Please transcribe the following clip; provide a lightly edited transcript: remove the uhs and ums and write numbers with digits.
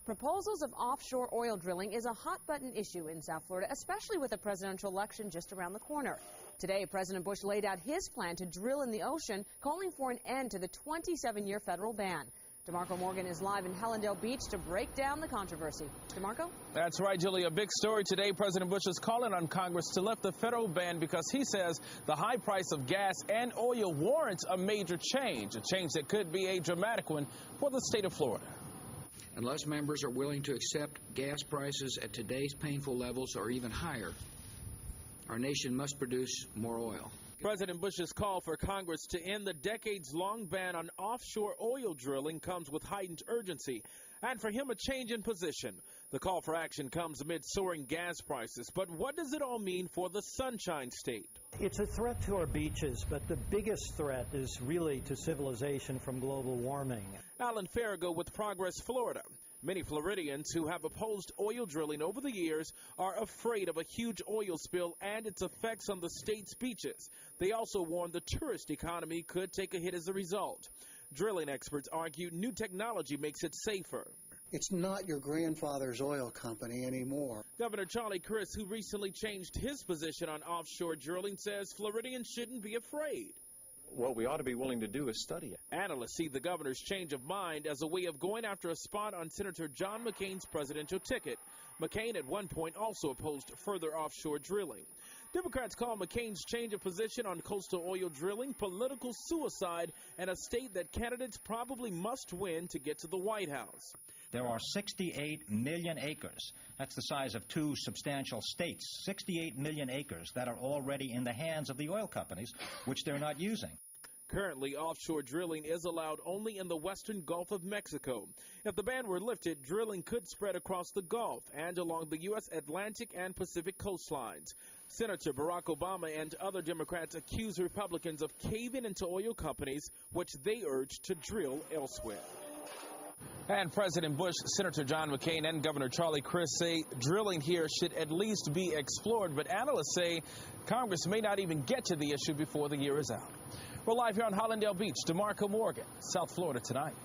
Proposals of offshore oil drilling is a hot-button issue in South Florida, especially with the presidential election just around the corner. Today, President Bush laid out his plan to drill in the ocean, calling for an end to the 27-year federal ban. DeMarco Morgan is live in Hallandale Beach to break down the controversy. DeMarco? That's right, Julie. A big story today. President Bush is calling on Congress to lift the federal ban because he says the high price of gas and oil warrants a major change, a change that could be a dramatic one for the state of Florida. Unless members are willing to accept gas prices at today's painful levels or even higher, our nation must produce more oil. President Bush's call for Congress to end the decades-long ban on offshore oil drilling comes with heightened urgency, and for him a change in position. The call for action comes amid soaring gas prices. But what does it all mean for the Sunshine State? It's a threat to our beaches, but the biggest threat is really to civilization from global warming. Alan Farago with ProgressFlorida. Many Floridians who have opposed oil drilling over the years are afraid of a huge oil spill and its effects on the state's beaches. They also warn the tourist economy could take a hit as a result. Drilling experts argue new technology makes it safer. It's not your grandfather's oil company anymore. Governor Crist, who recently changed his position on offshore drilling, says Floridians shouldn't be afraid. What we ought to be willing to do is study it. Analysts see the governor's change of mind as a way of going after a spot on Senator John McCain's presidential ticket. McCain at one point also opposed further offshore drilling. Democrats call McCain's change of position on coastal oil drilling political suicide and a state that candidates probably must win to get to the White House. There are 68 million acres. That's the size of two substantial states. 68 million acres that are already in the hands of the oil companies, which they're not using. Currently, offshore drilling is allowed only in the western Gulf of Mexico. If the ban were lifted, drilling could spread across the Gulf and along the U.S. Atlantic and Pacific coastlines. Senator Barack Obama and other Democrats accuse Republicans of caving into oil companies, which they urge to drill elsewhere. And President Bush, Senator John McCain, and Governor Crist say drilling here should at least be explored, but analysts say Congress may not even get to the issue before the year is out. We're live here on Hallandale Beach. DeMarco Morgan, South Florida Tonight.